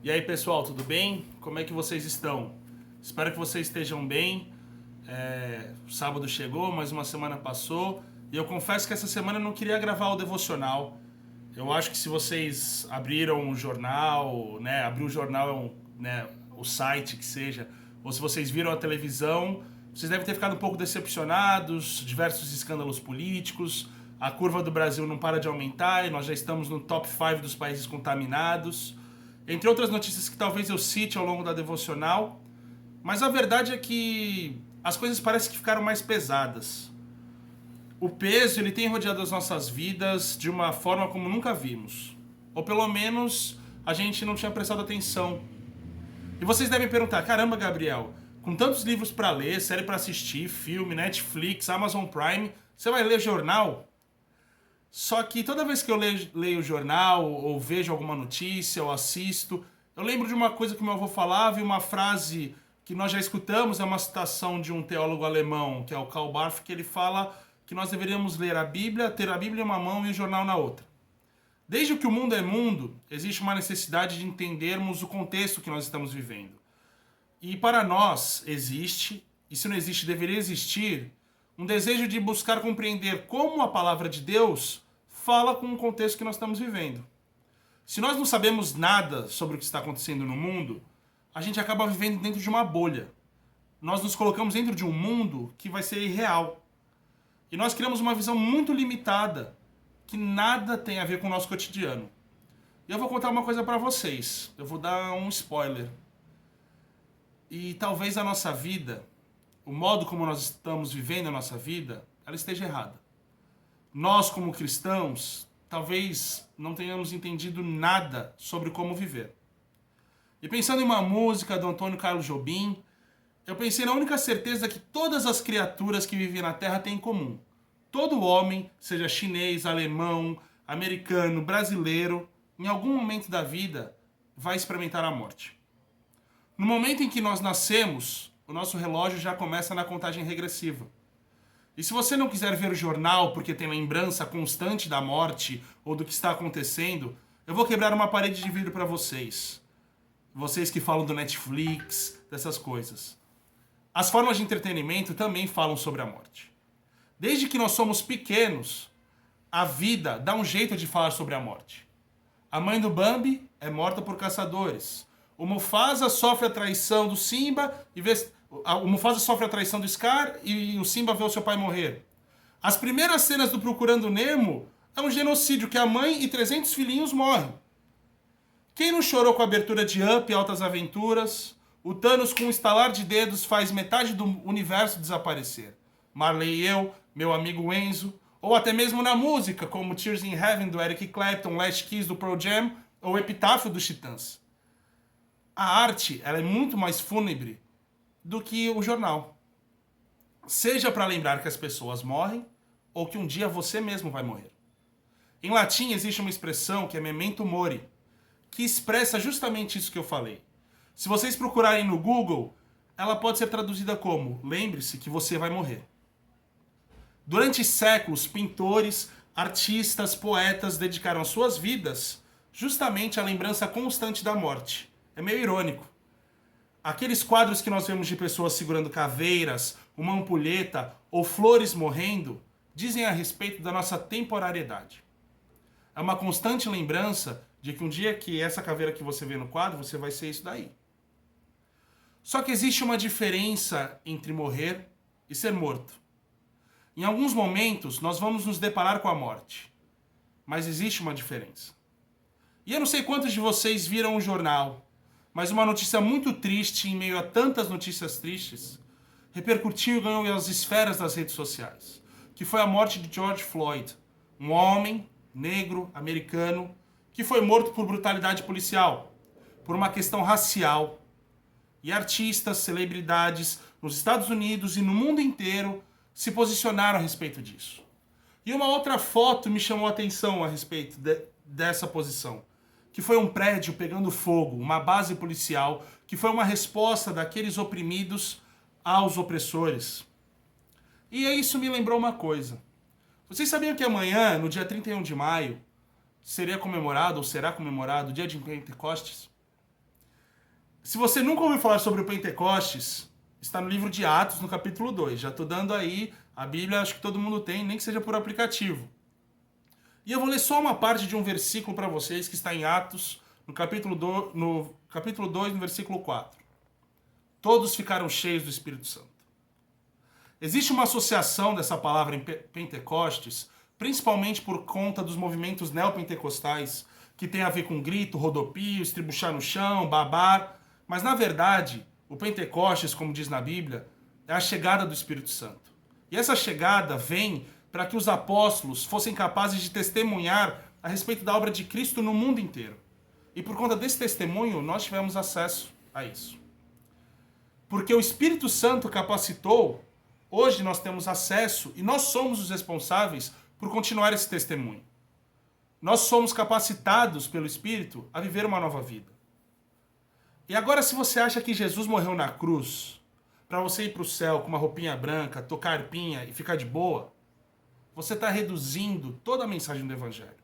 E aí pessoal, tudo bem? Como é que vocês estão? Espero que vocês estejam bem. Sábado chegou, mais uma semana passou e eu confesso que essa semana eu não queria gravar o devocional. Eu acho que se vocês abriram o jornal, né, abrir o jornal, né, o site que seja, ou se vocês viram a televisão, vocês devem ter ficado um pouco decepcionados, diversos escândalos políticos, a curva do Brasil não para de aumentar e nós já estamos no top 5 dos países contaminados. Entre outras notícias que talvez eu cite ao longo da devocional, mas a verdade é que as coisas parecem que ficaram mais pesadas. O peso ele tem rodeado as nossas vidas de uma forma como nunca vimos. Ou pelo menos a gente não tinha prestado atenção. E vocês devem perguntar, caramba Gabriel, com tantos livros para ler, série para assistir, filme, Netflix, Amazon Prime, você vai ler jornal? Só que toda vez que eu leio o jornal, ou vejo alguma notícia, ou assisto, eu lembro de uma coisa que meu avô falava e uma frase que nós já escutamos, é uma citação de um teólogo alemão, que é o Karl Barth, que ele fala que nós deveríamos ler a Bíblia, ter a Bíblia em uma mão e o jornal na outra. Desde que o mundo é mundo, existe uma necessidade de entendermos o contexto que nós estamos vivendo. E para nós existe, e se não existe, deveria existir, um desejo de buscar compreender como a palavra de Deus fala com o contexto que nós estamos vivendo. Se nós não sabemos nada sobre o que está acontecendo no mundo, a gente acaba vivendo dentro de uma bolha. Nós nos colocamos dentro de um mundo que vai ser irreal. E nós criamos uma visão muito limitada, que nada tem a ver com o nosso cotidiano. E eu vou contar uma coisa para vocês. Eu vou dar um spoiler. E talvez a nossa vida, o modo como nós estamos vivendo a nossa vida, ela esteja errada. Nós, como cristãos, talvez não tenhamos entendido nada sobre como viver. E pensando em uma música do Antônio Carlos Jobim, eu pensei na única certeza que todas as criaturas que vivem na Terra têm em comum. Todo homem, seja chinês, alemão, americano, brasileiro, em algum momento da vida, vai experimentar a morte. No momento em que nós nascemos, o nosso relógio já começa na contagem regressiva. E se você não quiser ver o jornal porque tem lembrança constante da morte ou do que está acontecendo, eu vou quebrar uma parede de vidro para vocês. Vocês que falam do Netflix, dessas coisas. As formas de entretenimento também falam sobre a morte. Desde que nós somos pequenos, a vida dá um jeito de falar sobre a morte. A mãe do Bambi é morta por caçadores. O Mufasa sofre a traição do Simba e o Mufasa sofre a traição do Scar e o Simba vê o seu pai morrer. As primeiras cenas do Procurando Nemo é um genocídio que a mãe e 300 filhinhos morrem. Quem não chorou com a abertura de Up e Altas Aventuras? O Thanos com um estalar de dedos faz metade do universo desaparecer. Marley e eu, meu amigo Enzo, ou até mesmo na música, como Tears in Heaven do Eric Clapton, Last Kiss do Pearl Jam ou Epitáfio dos Titãs. A arte ela é muito mais fúnebre do que o jornal. Seja para lembrar que as pessoas morrem ou que um dia você mesmo vai morrer. Em latim existe uma expressão que é memento mori, que expressa justamente isso que eu falei. Se vocês procurarem no Google, ela pode ser traduzida como lembre-se que você vai morrer. Durante séculos, pintores, artistas, poetas dedicaram suas vidas justamente à lembrança constante da morte. É meio irônico. Aqueles quadros que nós vemos de pessoas segurando caveiras, uma ampulheta ou flores morrendo, dizem a respeito da nossa temporariedade. É uma constante lembrança de que um dia que essa caveira que você vê no quadro, você vai ser isso daí. Só que existe uma diferença entre morrer e ser morto. Em alguns momentos, nós vamos nos deparar com a morte. Mas existe uma diferença. E eu não sei quantos de vocês viram o jornal, mas uma notícia muito triste, em meio a tantas notícias tristes, repercutiu e ganhou as esferas das redes sociais, que foi a morte de George Floyd, um homem negro, americano, que foi morto por brutalidade policial, por uma questão racial. E artistas, celebridades, nos Estados Unidos e no mundo inteiro, se posicionaram a respeito disso. E uma outra foto me chamou a atenção a respeito dessa posição, que foi um prédio pegando fogo, uma base policial, que foi uma resposta daqueles oprimidos aos opressores. E isso me lembrou uma coisa. Vocês sabiam que amanhã, no dia 31 de maio, seria comemorado, ou será comemorado, o dia de Pentecostes? Se você nunca ouviu falar sobre o Pentecostes, está no livro de Atos, no capítulo 2. Já estou dando aí, a Bíblia acho que todo mundo tem, nem que seja por aplicativo. E eu vou ler só uma parte de um versículo para vocês, que está em Atos, no capítulo 2, no versículo 4. Todos ficaram cheios do Espírito Santo. Existe uma associação dessa palavra em Pentecostes, principalmente por conta dos movimentos neopentecostais, que tem a ver com grito, rodopio, estribuchar no chão, babar. Mas, na verdade, o Pentecostes, como diz na Bíblia, é a chegada do Espírito Santo. E essa chegada vem para que os apóstolos fossem capazes de testemunhar a respeito da obra de Cristo no mundo inteiro. E por conta desse testemunho, nós tivemos acesso a isso. Porque o Espírito Santo capacitou, hoje nós temos acesso e nós somos os responsáveis por continuar esse testemunho. Nós somos capacitados pelo Espírito a viver uma nova vida. E agora, se você acha que Jesus morreu na cruz para você ir para o céu com uma roupinha branca, tocar arpinha e ficar de boa, você está reduzindo toda a mensagem do Evangelho.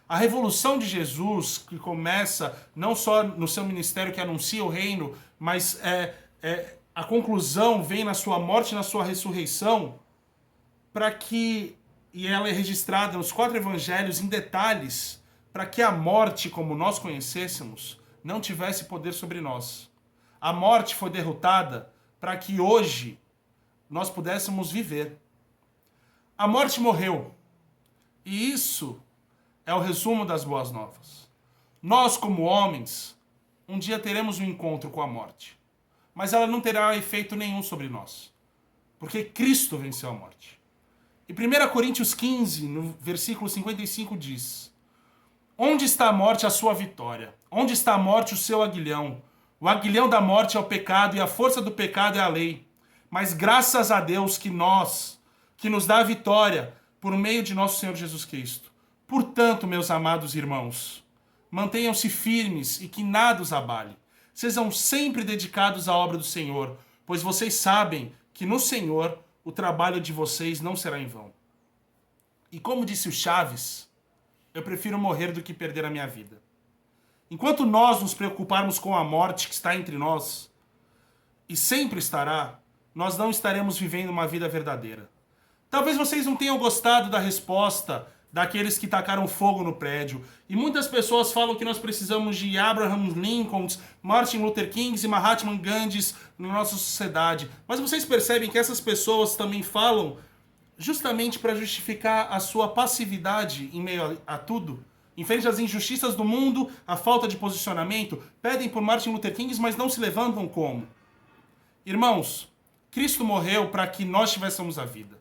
A revolução de Jesus, que começa não só no seu ministério que anuncia o reino, mas a conclusão vem na sua morte e na sua ressurreição, e ela é registrada nos 4 evangelhos em detalhes, para que a morte, como nós conhecêssemos, não tivesse poder sobre nós. A morte foi derrotada para que hoje nós pudéssemos viver. A morte morreu. E isso é o resumo das boas novas. Nós, como homens, um dia teremos um encontro com a morte. Mas ela não terá efeito nenhum sobre nós. Porque Cristo venceu a morte. E 1 Coríntios 15, no versículo 55, diz: Onde está a morte, a sua vitória? Onde está a morte, o seu aguilhão? O aguilhão da morte é o pecado e a força do pecado é a lei. Mas graças a Deus que nos dá a vitória por meio de nosso Senhor Jesus Cristo. Portanto, meus amados irmãos, mantenham-se firmes e que nada os abale. Sejam sempre dedicados à obra do Senhor, pois vocês sabem que no Senhor o trabalho de vocês não será em vão. E como disse o Chaves, eu prefiro morrer do que perder a minha vida. Enquanto nós nos preocuparmos com a morte que está entre nós, e sempre estará, nós não estaremos vivendo uma vida verdadeira. Talvez vocês não tenham gostado da resposta daqueles que tacaram fogo no prédio. E muitas pessoas falam que nós precisamos de Abraham Lincoln, Martin Luther King e Mahatma Gandhi na nossa sociedade. Mas vocês percebem que essas pessoas também falam justamente para justificar a sua passividade em meio a tudo? Em frente às injustiças do mundo, a falta de posicionamento, pedem por Martin Luther King, mas não se levantam como? Irmãos, Cristo morreu para que nós tivéssemos a vida.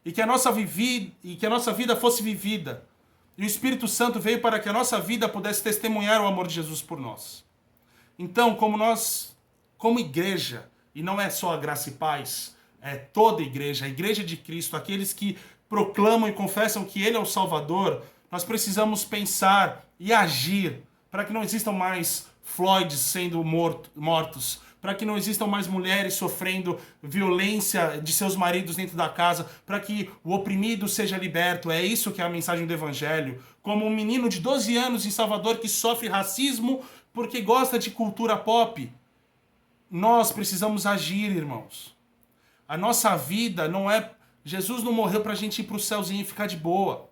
E que a nossa vida fosse vivida. E o Espírito Santo veio para que a nossa vida pudesse testemunhar o amor de Jesus por nós. Então, como igreja, e não é só a Graça e Paz, é toda a igreja de Cristo, aqueles que proclamam e confessam que Ele é o Salvador, nós precisamos pensar e agir para que não existam mais Floyds sendo mortos, para que não existam mais mulheres sofrendo violência de seus maridos dentro da casa, para que o oprimido seja liberto. É isso que é a mensagem do Evangelho. Como um menino de 12 anos em Salvador que sofre racismo porque gosta de cultura pop. Nós precisamos agir, irmãos. A nossa vida não é... Jesus não morreu para a gente ir para o céuzinho e ficar de boa.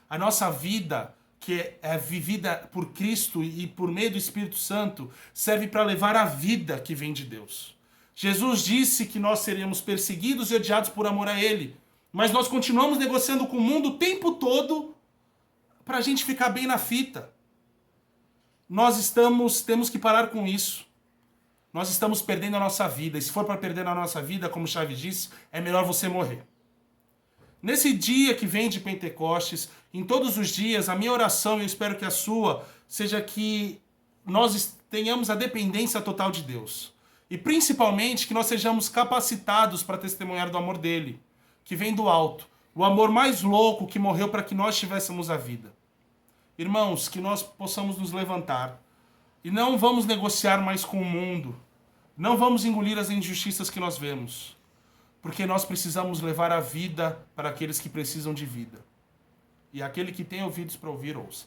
A nossa vida, que é vivida por Cristo e por meio do Espírito Santo, serve para levar a vida que vem de Deus. Jesus disse que nós seríamos perseguidos e odiados por amor a Ele, mas nós continuamos negociando com o mundo o tempo todo para a gente ficar bem na fita. Temos que parar com isso. Nós estamos perdendo a nossa vida, e se for para perder a nossa vida, como Chaves disse, é melhor você morrer. Nesse dia que vem de Pentecostes, em todos os dias, a minha oração, e eu espero que a sua, seja que nós tenhamos a dependência total de Deus. E principalmente que nós sejamos capacitados para testemunhar do amor dele, que vem do alto. O amor mais louco que morreu para que nós tivéssemos a vida. Irmãos, que nós possamos nos levantar. E não vamos negociar mais com o mundo. Não vamos engolir as injustiças que nós vemos. Porque nós precisamos levar a vida para aqueles que precisam de vida. E aquele que tem ouvidos para ouvir, ouça.